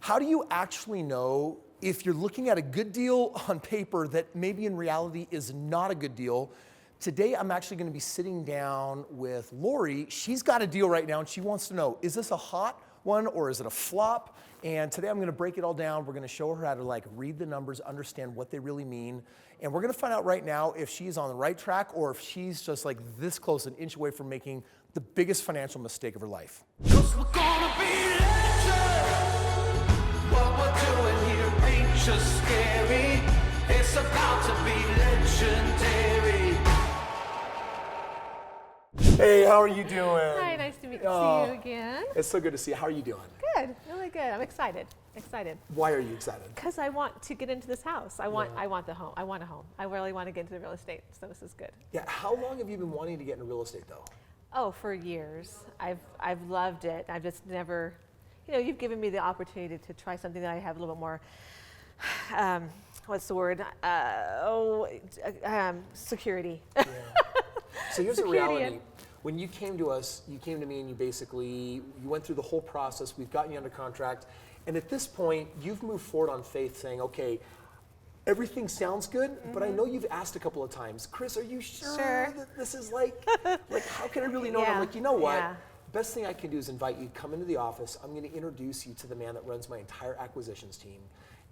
How do you actually know if you're looking at a good deal on paper that maybe in reality is not a good deal? Today, I'm actually going to be sitting down with Lori. She's got a deal right now, and she wants to know, is this a hot one or is it a flop? And today I'm going to break it all down. We're going to show her how to read the numbers, understand what they really mean. And we're going to find out right now if she's on the right track or if she's just this close, an inch away from making the biggest financial mistake of her life. 'Cause we're gonna be legends. What we're doing here ain't just scary. It's about to be legendary. Hey, how are you doing? Hi, nice to see you again. It's so good to see you. How are you doing? Good, really good. I'm excited. Why are you excited? Because I want to get into this house. I want the home. I want a home. I really want to get into the real estate, so this is good. Yeah, how long have you been wanting to get into real estate though? Oh, for years. I've loved it. I've just never, you've given me the opportunity to try something that I have a little bit more, what's the word? Security. Yeah. So here's the Security. reality. When you came to us, you came to me and you went through the whole process. We've gotten you under contract. And at this point, you've moved forward on faith saying, okay, everything sounds good, but I know you've asked a couple of times, Kris, are you sure that this is how can I really know? Yeah. And I'm like, you know what? Yeah. Best thing I can do is invite you to come into the office. I'm going to introduce you to the man that runs my entire acquisitions team.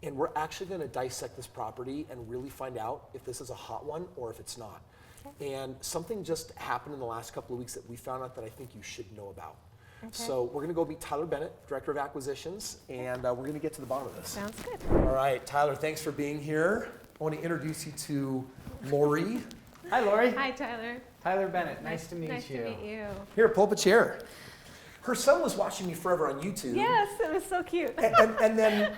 And we're actually going to dissect this property and really find out if this is a hot one or if it's not. Okay. And something just happened in the last couple of weeks that we found out that I think you should know about. Okay. So we're going to go meet Tyler Bennett, Director of Acquisitions, and we're going to get to the bottom of this. Sounds good. All right, Tyler, thanks for being here. I want to introduce you to Lori. Hi, Lori. Hi, Tyler. Tyler Bennett. Nice to meet you. Nice to meet you. Here, pull up a chair. Her son was watching me forever on YouTube. Yes, it was so cute. And then,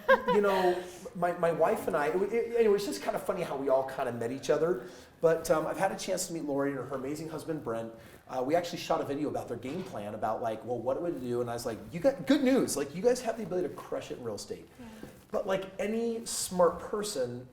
my wife and I, it was just kind of funny how we all kind of met each other. But I've had a chance to meet Lori and her amazing husband, Brent. We actually shot a video about their game plan about what it would do. And I was like, you got good news. You guys have the ability to crush it in real estate. Yeah. But like any smart person,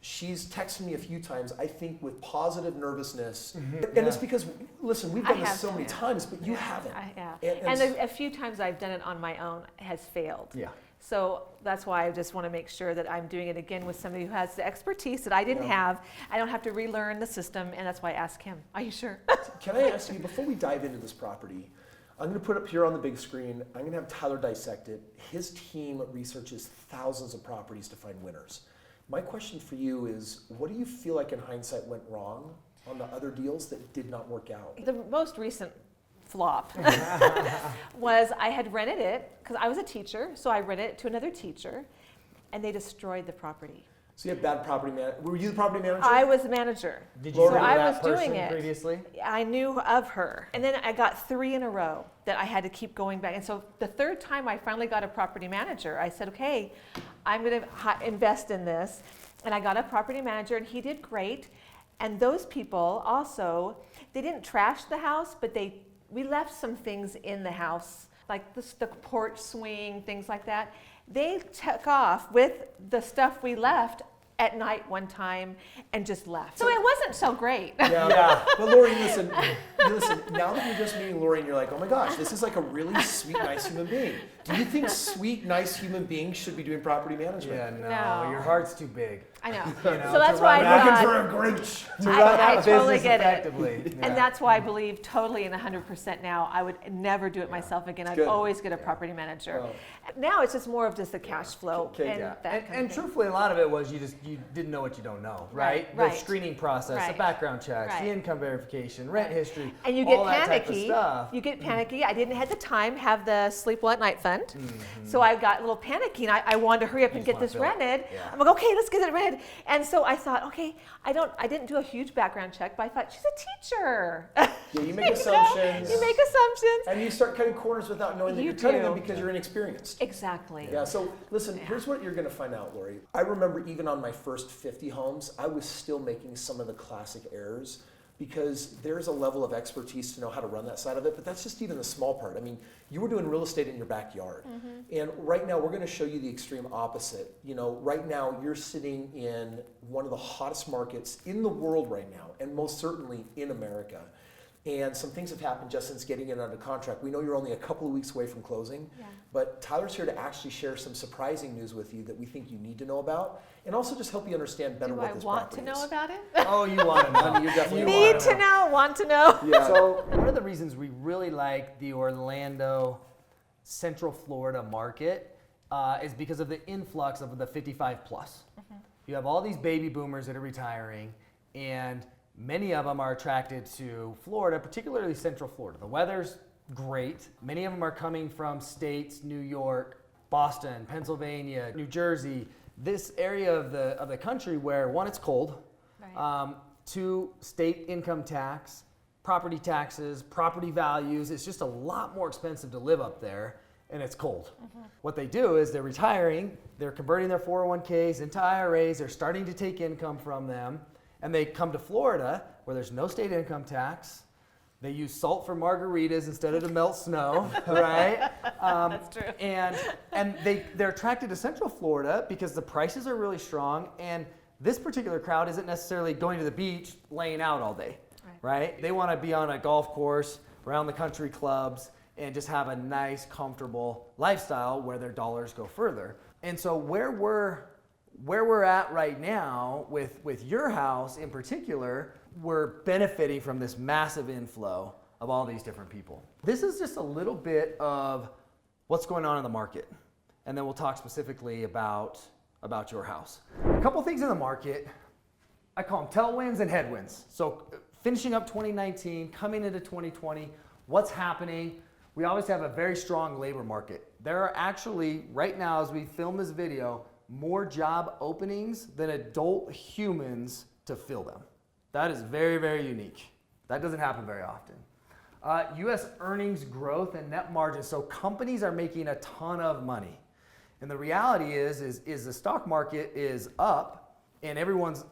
she's texted me a few times, I think with positive nervousness. Mm-hmm. And it's because, listen, we've done this so many times, but you haven't. And a few times I've done it on my own has failed. Yeah. So that's why I just want to make sure that I'm doing it again with somebody who has the expertise that I didn't have. I don't have to relearn the system, and that's why I asked him. Are you sure? Can I ask you, before we dive into this property, I'm going to put up here on the big screen, I'm going to have Tyler dissect it. His team researches thousands of properties to find winners. My question for you is, what do you feel like in hindsight went wrong on the other deals that did not work out? The most recent flop was I had rented it because I was a teacher, so I rented it to another teacher, and they destroyed the property. So you have bad property manager. Were you the property manager? I was the manager. Did you know I that was person doing it previously? I knew of her. And then I got 3 in a row that I had to keep going back. And so the third time I finally got a property manager, I said, okay, I'm going to invest in this. And I got a property manager, and he did great. And those people also, they didn't trash the house, but we left some things in the house, like the porch swing, things like that. They took off with the stuff we left at night one time and just left. So it wasn't so great. Yeah. But Lori, listen, now that you're just meeting Lori and you're like, oh my gosh, this is like a really sweet, nice human being. Do you think sweet, nice human beings should be doing property management? Yeah, No. Your heart's too big. I know. know, So that's to why run I Looking thought, for a Grinch. To run I a totally business get it. effectively. Yeah. and that's why I believe totally in 100% now. I would never do it myself again. I'd Good. always get a property manager. Now it's just more of just the cash flow Okay, and yeah. that kind of And thing. truthfully, a lot of it was you didn't know what you don't know, right? Right. The screening process, the Right. background checks, Right. the income verification, rent history, And you get all that type of panicky. stuff. You get panicky. I didn't at the time have the Sleep Well at Night fund. So I got a little panicky, and I wanted to hurry up and just get wanna this fill it. rented. Yeah. I'm like, okay, let's get it rented. And so I thought, okay, I didn't do a huge background check, but I thought, she's a teacher. Yeah, you make assumptions. You make assumptions. And you start cutting corners without knowing that You you're cutting do. them because you're inexperienced. Exactly. Yeah, so listen, here's what you're going to find out, Lori. I remember even on my first 50 homes, I was still making some of the classic errors because there's a level of expertise to know how to run that side of it, but that's just even the small part. I mean, you were doing real estate in your backyard. And right now, we're going to show you the extreme opposite. Right now, you're sitting in one of the hottest markets in the world right now, and most certainly in America. And some things have happened just since getting it under contract. We know you're only a couple of weeks away from closing, but Tyler's here to actually share some surprising news with you that we think you need to know about, and also just help you understand better what this property is. Do I want to know about it? Oh, you want to know. I mean, you definitely Need to know, want to know. Yeah. So one of the reasons we really like the Orlando, Central Florida market is because of the influx of the 55 plus. You have all these baby boomers that are retiring, and many of them are attracted to Florida, particularly Central Florida. The weather's great. Many of them are coming from states, New York, Boston, Pennsylvania, New Jersey, this area of the country where, one, it's cold, two, state income tax, property taxes, property values. It's just a lot more expensive to live up there, and it's cold. What they do is they're retiring, they're converting their 401ks into IRAs, they're starting to take income from them, and they come to Florida where there's no state income tax. They use salt for margaritas instead of to melt snow, right? That's true. And they're attracted to Central Florida because the prices are really strong, and this particular crowd isn't necessarily going to the beach laying out all day, right? They want to be on a golf course, around the country clubs, and just have a nice, comfortable lifestyle where their dollars go further. And so where we're at right now with your house in particular, we're benefiting from this massive inflow of all these different people. This is just a little bit of what's going on in the market. And then we'll talk specifically about your house. A couple things in the market, I call them tailwinds and headwinds. So finishing up 2019, coming into 2020, what's happening? We always have a very strong labor market. There are actually, right now as we film this video, more job openings than adult humans to fill them. That is very, very unique. That doesn't happen very often. U.S. earnings growth and net margins. So companies are making a ton of money. And the reality is the stock market is up and everyone's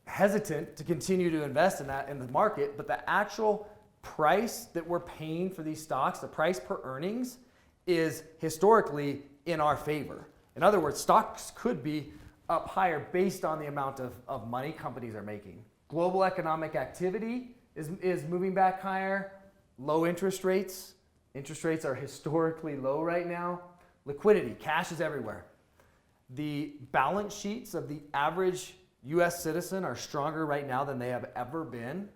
hesitant to continue to invest in the market, but the actual price that we're paying for these stocks, the price per earnings, is historically in our favor. In other words, stocks could be up higher based on the amount of money companies are making. Global economic activity is moving back higher. Low interest rates. Interest rates are historically low right now. Liquidity, cash is everywhere. The balance sheets of the average US citizen are stronger right now than they have ever been.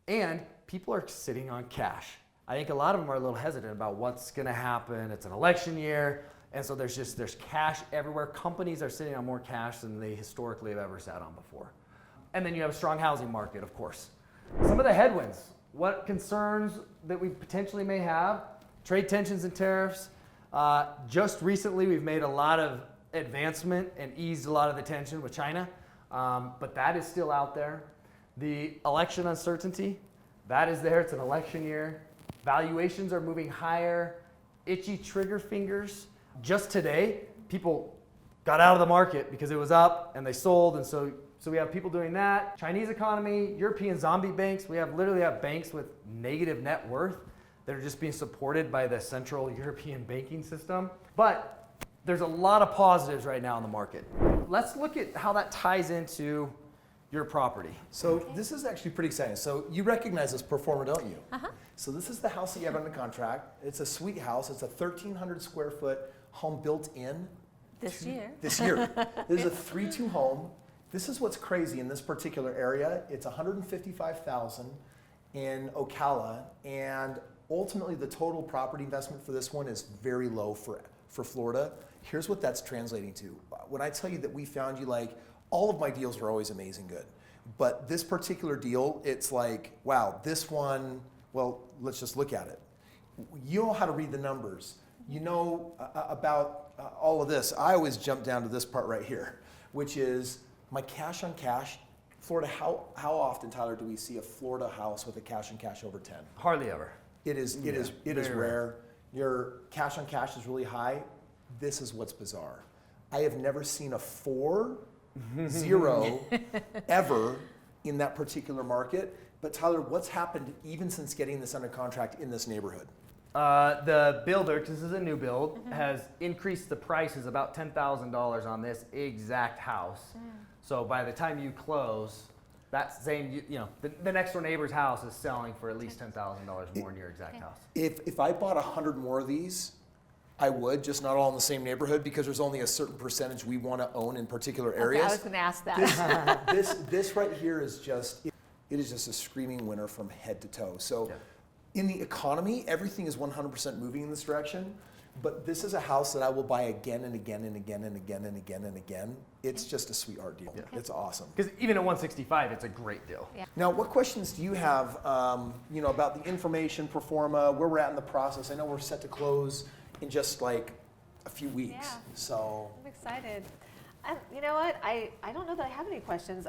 And people are sitting on cash. I think a lot of them are a little hesitant about what's gonna happen. It's an election year. And so there's cash everywhere. Companies are sitting on more cash than they historically have ever sat on before. And then you have a strong housing market, of course. Some of the headwinds, what concerns that we potentially may have, trade tensions and tariffs. Just recently, we've made a lot of advancement and eased a lot of the tension with China, but that is still out there. The election uncertainty, that is there. It's an election year. Valuations are moving higher. Itchy trigger fingers. Just today, people got out of the market because it was up and they sold, and so we have people doing that. Chinese economy, European zombie banks. We literally have banks with negative net worth that are just being supported by the central European banking system. But there's a lot of positives right now in the market. Let's look at how that ties into your property. So this is actually pretty exciting. So you recognize this performer, don't you? So this is the house that you have under contract. It's a sweet house. It's a 1,300 square foot home built in. This year. This year. This is a 3-2 home. This is what's crazy in this particular area. It's $155,000 in Ocala, and ultimately the total property investment for this one is very low for Florida. Here's what that's translating to. When I tell you that we found you, like, all of my deals are always amazing good, but this particular deal, it's like, wow, this one, well, let's just look at it. You know how to read the numbers. You know about all of this. I always jump down to this part right here, which is my cash on cash. Florida, how often, Tyler, do we see a Florida house with a cash on cash over 10? Hardly ever. It is rare. Your cash on cash is really high. This is what's bizarre. I have never seen a 4-0 ever in that particular market. But Tyler, what's happened even since getting this under contract in this neighborhood? The builder, because this is a new build, has increased the prices about $10,000 on this exact house. So by the time you close, That's saying, the next door neighbor's house is selling for at least $10,000 more than your exact house. If I bought 100 more of these, I would, just not all in the same neighborhood, because there's only a certain percentage we want to own in particular areas. Okay, I was going to ask that. This right here is just, it is just a screaming winner from head to toe. So in the economy, everything is 100% moving in this direction, but this is a house that I will buy again and again and again and again and again and again. It's just a sweetheart deal. It's awesome. Because even at 165, it's a great deal. Yeah. Now, what questions do you have, about the information, pro forma, where we're at in the process? I know we're set to close in just like a few weeks. Yeah. So I'm excited. You know what? I don't know that I have any questions.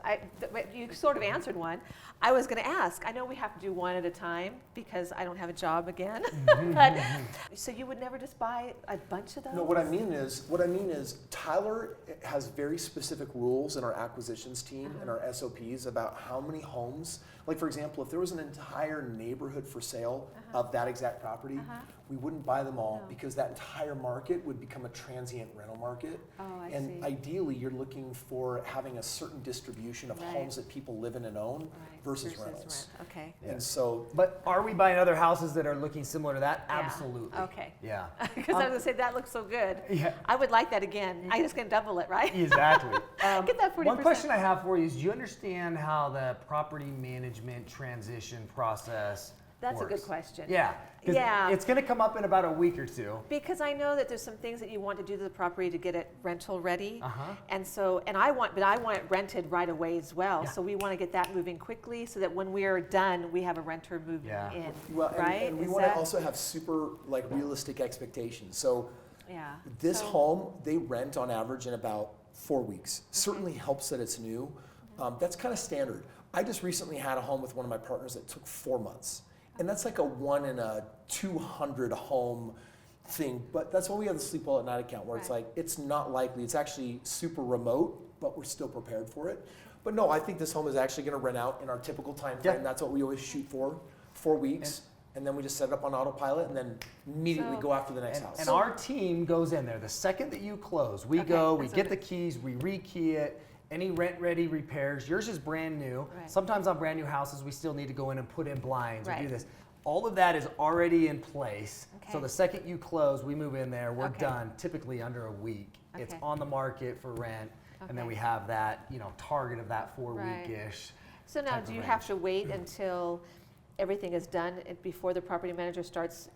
You sort of answered one. I was going to ask. I know we have to do one at a time because I don't have a job again. But, so you would never just buy a bunch of those? no, what I mean is Tyler has very specific rules in our acquisitions team and our SOPs about how many homes. Like for example, if there was an entire neighborhood for sale of that exact property, we wouldn't buy them all because that entire market would become a transient rental market. Oh, I and see. ideally, you're looking for having a certain distribution of homes that people live in and own versus rentals. Rent. Okay. And so, But are we buying other houses that are looking similar to that? Yeah. Absolutely. Okay. Yeah. Because I was going to say, that looks so good. Yeah. I would like that again. I'm just going to double it, right? Exactly. Get that 40%. One question I have for you is, do you understand how the property management transition process That's works? a good question. Yeah. 'Cause Yeah. it's going to come up in about a week or two. Because I know that there's some things that you want to do to the property to get it rental ready. Uh-huh. And so, I want it rented right away as well. Yeah. So we want to get that moving quickly so that when we're done, we have a renter moving in. well, and, right? and we Is want to that- also have super realistic expectations. So Yeah. this So- home, they rent on average in about 4 weeks. Certainly helps that it's new. That's kind of standard. I just recently had a home with one of my partners that took 4 months. And that's like a 1 in a 200 home thing. But that's why we have the sleep well at night account, where it's Right. like, it's not likely. It's actually super remote, but we're still prepared for it. But no, I think this home is actually going to rent out in our typical time frame. Yeah. That's what we always shoot for, 4 weeks. And then we just set it up on autopilot and then immediately So- go after the next And, house. and our team goes in there. The second that you close, we Okay, go, we that's get okay. the keys, we rekey it. Any rent-ready repairs, yours is brand new. Right. Sometimes on brand new houses, we still need to go in and put in blinds or do Right. this. All of that is already in place. So Okay. the second you close, we move in there, we're Okay. done, typically under a week. It's Okay. on the market for rent, and then Okay. we have that, target of that 4 Right. week-ish. So now, type do of you have range. to wait until everything is done before the property manager starts?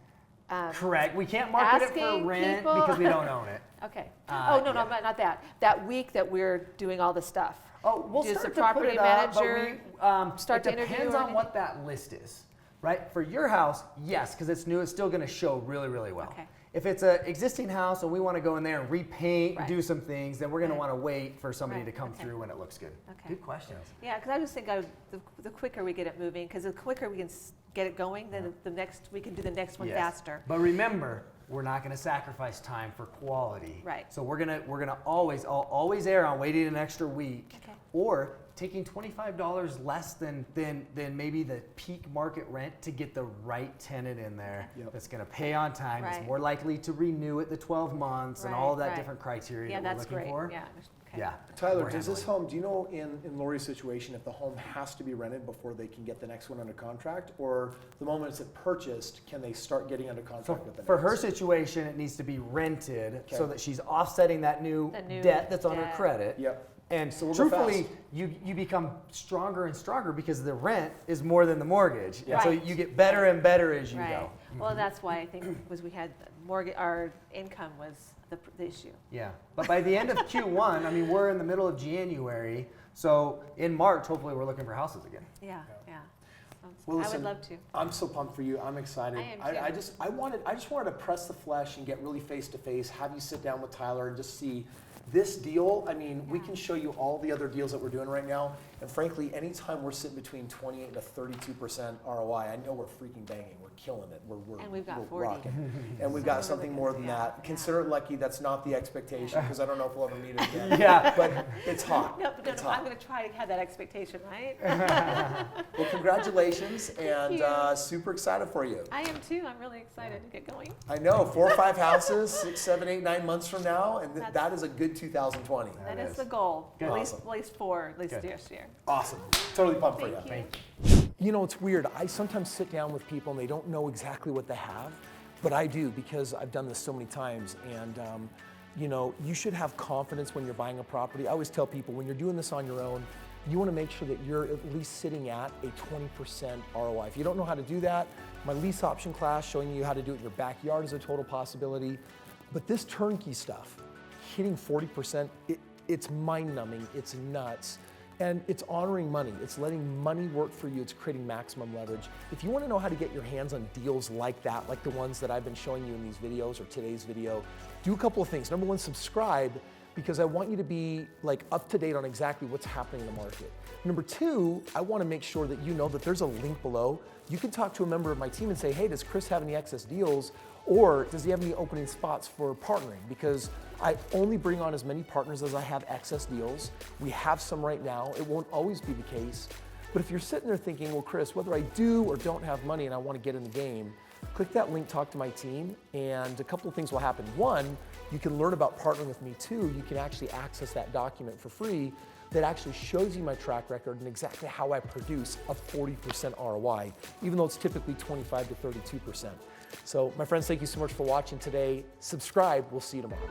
Correct. We can't market it asking for rent people? because we don't own it. Okay. Uh, No, not that. That week that we're doing all the stuff. Oh, we'll Does start the to property put it up, but manager it start to interview depends or on anything? what that list is, right? For your house, yes, because it's new, it's still going to show really, really well. Okay. If it's an existing house and we want to go in there and repaint, Right. do some things, then we're going to Right. want to wait for somebody Right, to come okay. through when it looks good. Okay. Good questions. Yeah, because I just think the quicker we get it moving, because the quicker we can get it going, then we can do the next one Yes. faster. But remember, we're not going to sacrifice time for quality. Right. So we're gonna always err on waiting an extra week, Okay. or taking $25 less than maybe the peak market rent to get the right tenant in there Yep. that's going to pay on time, Right. is more likely to renew at the 12 months, and all of that Right. different criteria Yeah, that we're that's looking great. for. Yeah. Okay. Yeah. Tyler, we're does this handling. home, do you know in Lori's situation if the home has to be rented before they can get the next one under contract? Or the moment it's purchased, can they start getting under So contract with the for next? her situation, it needs to be rented so Okay. that she's offsetting that new The new debt that's on her debt. credit. Yep. And So we'll go truthfully, fast. you become stronger and stronger because the rent is more than the mortgage. Yeah. And so Right. you get better and better as you Right. go. Well, that's why I think was we had our income was the issue. Yeah. But by the end of Q1, I mean, we're in the middle of January. So in March, hopefully we're looking for houses again. Yeah. Well, I listen, would love to. I'm so pumped for you. I'm excited. I am I too. just wanted to press the flesh and get really face to face, have you sit down with Tyler and just see this deal. I mean, we can show you all the other deals that we're doing right now. And frankly, anytime we're sitting between 28 and a 32% ROI, I know we're freaking banging. We're killing it. We're And we've got we're 40. rocking. And we've So got we're something looking more to- than yeah, that. yeah. Consider it lucky that's not the expectation, because I don't know if we'll ever meet it again. Yeah. But it's hot. No, but It's I'm hot. going to try to have that expectation, right? Well, congratulations, and you. super excited for you. I am too. I'm really excited to get going. I know, 4 or 5 houses, 6, 7, 8, 9 months from now, and that is a good mid-2020. That is the goal. Good. At least 4, at least this year. Awesome. Totally pumped for you. Thank you. You know, it's weird. I sometimes sit down with people and they don't know exactly what they have, but I do because I've done this so many times. And you know, you should have confidence when you're buying a property. I always tell people when you're doing this on your own, you want to make sure that you're at least sitting at a 20% ROI. If you don't know how to do that, my lease option class showing you how to do it in your backyard is a total possibility. But this turnkey stuff, hitting 40%, it's mind-numbing, it's nuts. And it's honoring money. It's letting money work for you. It's creating maximum leverage. If you want to know how to get your hands on deals like that, like the ones that I've been showing you in these videos or today's video, do a couple of things. Number one, subscribe, because I want you to be like up to date on exactly what's happening in the market. Number two, I want to make sure that you know that there's a link below. You can talk to a member of my team and say, hey, does Kris have any excess deals? Or does he have any opening spots for partnering? Because I only bring on as many partners as I have excess deals. We have some right now. It won't always be the case. But if you're sitting there thinking, well, Kris, whether I do or don't have money and I want to get in the game, click that link, talk to my team, and a couple of things will happen. One, you can learn about partnering with me. Two, you can actually access that document for free that actually shows you my track record and exactly how I produce a 40% ROI, even though it's typically 25 to 32%. So my friends, thank you so much for watching today. Subscribe, we'll see you tomorrow.